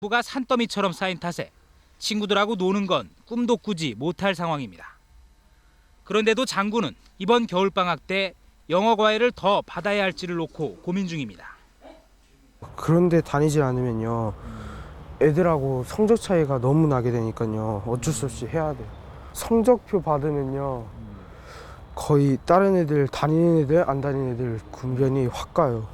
부가 산더미처럼 쌓인 탓에 친구들하고 노는 건 꿈도 꾸지 못할 상황입니다. 그런데도 장군은 이번 겨울방학 때 영어 과외를 더 받아야 할지를 놓고 고민 중입니다. 그런데 다니지 않으면요, 애들하고 성적 차이가 너무 나게 되니까요. 어쩔 수 없이 해야 돼요. 성적표 받으면요, 거의 다른 애들, 다니는 애들, 안 다니는 애들 구별이 확 가요.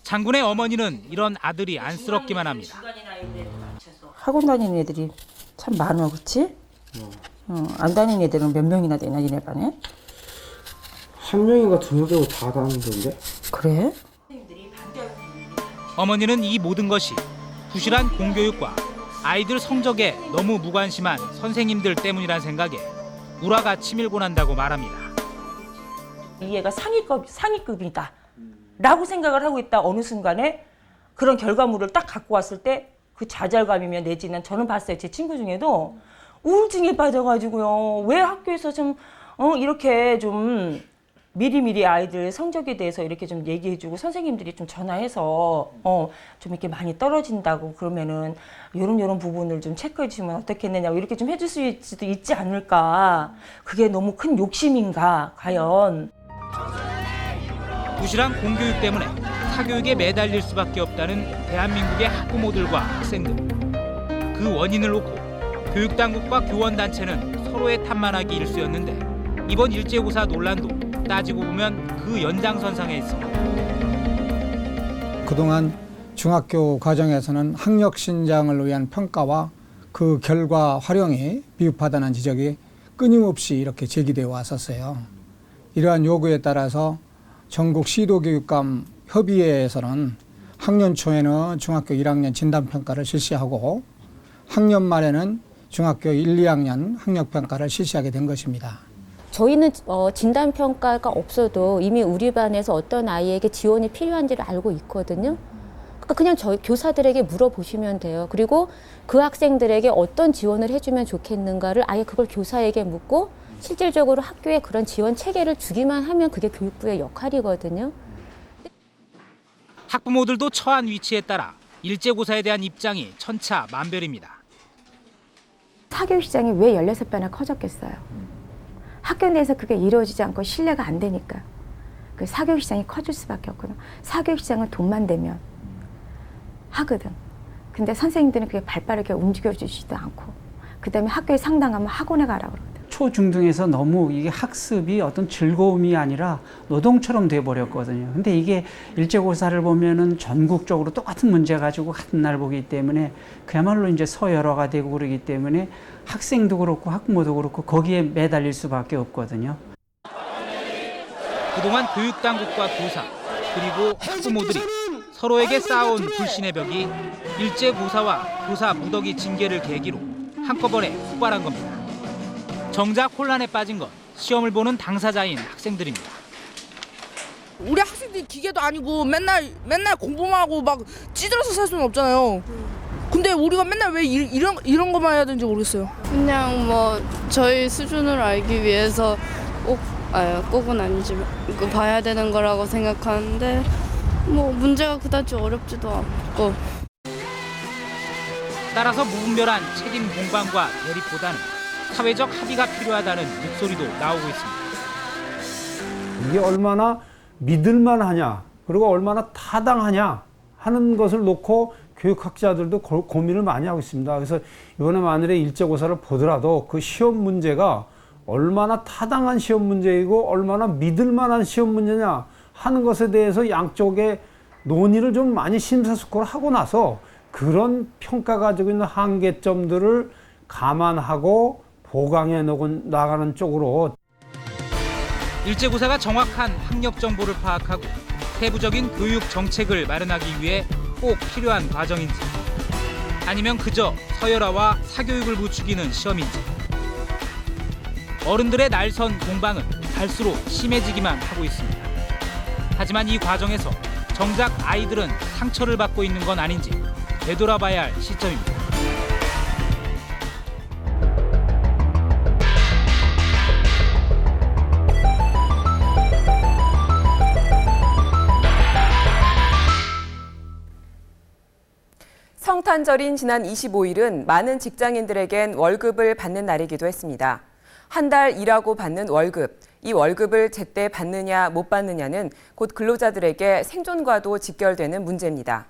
장군의 어머니는 이런 아들이 안쓰럽기만 합니다. 학원 다니는 애들이 참 많아, 그렇지? 안 다니는 애들은 몇 명이나 되나, 니네 반에? 한 명인가 두 명 빼고 다 다니던데? 그래? 어머니는 이 모든 것이 부실한 공교육과 아이들 성적에 너무 무관심한 선생님들 때문이란 생각에 우라가 치밀고 난다고 말합니다. 이 애가 상위급이다 라고 생각을 하고 있다 어느 순간에 그런 결과물을 딱 갖고 왔을 때 그 좌절감이면 내지는 저는 봤어요. 제 친구 중에도 우울증에 빠져가지고요. 왜 학교에서 좀 이렇게 좀 미리미리 아이들 성적에 대해서 이렇게 좀 얘기해주고 선생님들이 좀 전화해서 좀 이렇게 많이 떨어진다고 그러면은 요런 부분을 좀 체크해주시면 어떻겠느냐고 이렇게 좀 해줄 수도 있지 않을까. 그게 너무 큰 욕심인가 과연. 부실한 공교육 때문에 사교육에 매달릴 수밖에 없다는 대한민국의 학부모들과 학생들. 그 원인을 놓고 교육당국과 교원단체는 서로의 탓만하기 일쑤였는데 이번 일제고사 논란도 따지고 보면 그 연장선상에 있습니다. 그동안 중학교 과정에서는 학력 신장을 위한 평가와 그 결과 활용이 미흡하다는 지적이 끊임없이 이렇게 제기되어 왔었어요. 이러한 요구에 따라서 전국 시도교육감 협의회에서는 학년 초에는 중학교 1학년 진단평가를 실시하고 학년 말에는 중학교 1, 2학년 학력평가를 실시하게 된 것입니다. 저희는 진단평가가 없어도 이미 우리 반에서 어떤 아이에게 지원이 필요한지를 알고 있거든요. 그러니까 그냥 저희 교사들에게 물어보시면 돼요. 그리고 그 학생들에게 어떤 지원을 해주면 좋겠는가를 아예 그걸 교사에게 묻고 실질적으로 학교에 그런 지원 체계를 주기만 하면 그게 교육부의 역할이거든요. 학부모들도 처한 위치에 따라 일제고사에 대한 입장이 천차만별입니다. 사교육 시장이 왜 16배나 커졌겠어요? 학교 내에서 그게 이루어지지 않고 신뢰가 안 되니까 그 사교육 시장이 커질 수밖에 없거든. 사교육 시장은 돈만 되면 하거든. 근데 선생님들은 그게 발빠르게 움직여주지도 않고 그다음에 학교에 상담하면 학원에 가라고 그러거든. 초중등에서 너무 이게 학습이 어떤 즐거움이 아니라 노동처럼 돼버렸거든요. 근데 이게 일제고사를 보면은 전국적으로 똑같은 문제 가지고 같은 날 보기 때문에 그야말로 이제 서열화가 되고 그러기 때문에 학생도 그렇고 학부모도 그렇고 거기에 매달릴 수밖에 없거든요. 그동안 교육당국과 교사 그리고 학부모들이 서로에게 쌓아온 불신의 벽이 일제고사와 교사 무더기 징계를 계기로 한꺼번에 폭발한 겁니다. 정작 혼란에 빠진 건 시험을 보는 당사자인 학생들입니다. 우리 학생들이 기계도 아니고 맨날 공부만 하고 막 찌들어서 살 수는 없잖아요. 근데 우리가 맨날 왜 이런 것만 해야 되는지 모르겠어요. 그냥 뭐 저희 수준을 알기 위해서 꼭은 아니지만 이거 봐야 되는 거라고 생각하는데 뭐 문제가 그다지 어렵지도 않고. 따라서 무분별한 책임 공방과 대립보다는 사회적 합의가 필요하다는 목소리도 나오고 있습니다. 이게 얼마나 믿을만하냐 그리고 얼마나 타당하냐 하는 것을 놓고 교육학자들도 고민을 많이 하고 있습니다. 그래서 이번에 만일에 일제고사를 보더라도 그 시험 문제가 얼마나 타당한 시험 문제이고 얼마나 믿을만한 시험 문제냐 하는 것에 대해서 양쪽의 논의를 좀 많이 심사숙고를 하고 나서 그런 평가가 가지고 있는 한계점들을 감안하고 보강해 나가는 쪽으로. 일제고사가 정확한 학력 정보를 파악하고 세부적인 교육 정책을 마련하기 위해 꼭 필요한 과정인지 아니면 그저 서열화와 사교육을 부추기는 시험인지 어른들의 날선 공방은 갈수록 심해지기만 하고 있습니다. 하지만 이 과정에서 정작 아이들은 상처를 받고 있는 건 아닌지 되돌아봐야 할 시점입니다. 성탄절인 지난 25일은 많은 직장인들에겐 월급을 받는 날이기도 했습니다. 한 달 일하고 받는 월급, 이 월급을 제때 받느냐 못 받느냐는 곧 근로자들에게 생존과도 직결되는 문제입니다.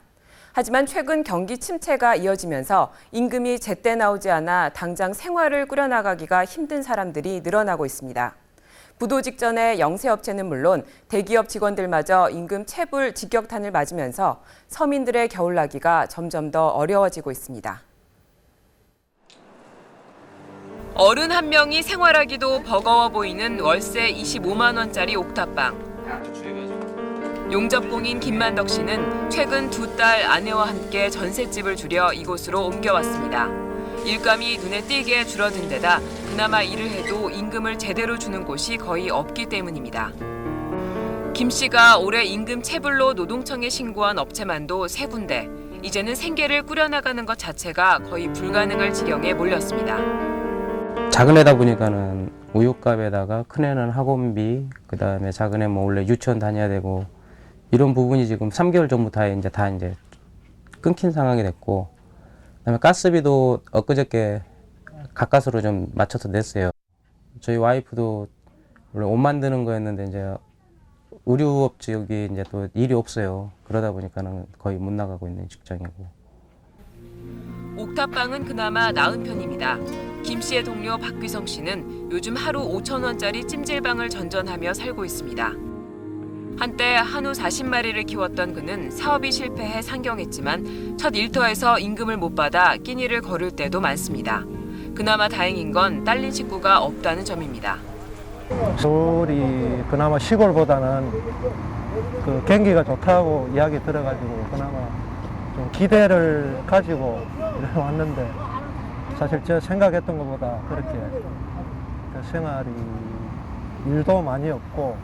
하지만 최근 경기 침체가 이어지면서 임금이 제때 나오지 않아 당장 생활을 꾸려나가기가 힘든 사람들이 늘어나고 있습니다. 부도 직전의 영세업체는 물론 대기업 직원들마저 임금 체불 직격탄을 맞으면서 서민들의 겨울나기가 점점 더 어려워지고 있습니다. 어른 한 명이 생활하기도 버거워 보이는 월세 25만 원짜리 옥탑방. 용접공인 김만덕 씨는 최근 2딸 아내와 함께 전셋집을 줄여 이곳으로 옮겨왔습니다. 일감이 눈에 띄게 줄어든 데다 그나마 일을 해도 임금을 제대로 주는 곳이 거의 없기 때문입니다. 김 씨가 올해 임금 체불로 노동청에 신고한 업체만도 3군데, 이제는 생계를 꾸려나가는 것 자체가 거의 불가능할 지경에 몰렸습니다. 작은 애다 보니까는 우유값에다가 큰 애는 학원비, 그다음에 작은 애 뭐 원래 유치원 다녀야 되고 이런 부분이 지금 3개월 전부터 다 이제 끊긴 상황이 됐고, 그다음에 가스비도 엊그저께 가까스로 좀 맞춰서 냈어요. 저희 와이프도 원래 옷 만드는 거였는데 이제 의류업 지역이 이제 또 일이 없어요. 그러다 보니까는 거의 못 나가고 있는 직장이고. 옥탑방은 그나마 나은 편입니다. 김 씨의 동료 박귀성 씨는 요즘 하루 5천 원짜리 찜질방을 전전하며 살고 있습니다. 한때 한우 40마리를 키웠던 그는 사업이 실패해 상경했지만 첫 일터에서 임금을 못 받아 끼니를 거를 때도 많습니다. 그나마 다행인 건 딸린 식구가 없다는 점입니다. 서울이 그나마 시골보다는 그 경기가 좋다고 이야기 들어가지고 그나마 좀 기대를 가지고 이렇게 왔는데, 사실 제가 생각했던 것보다 그렇게 그 생활이 일도 많이 없고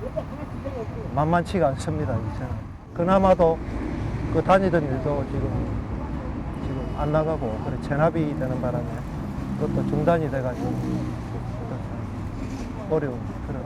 만만치가 않습니다. 이제는 그나마도 그 다니던 일도 지금 안 나가고 그래 체납이 되는 바람에 그것도 중단이 돼가지고 어려운 그런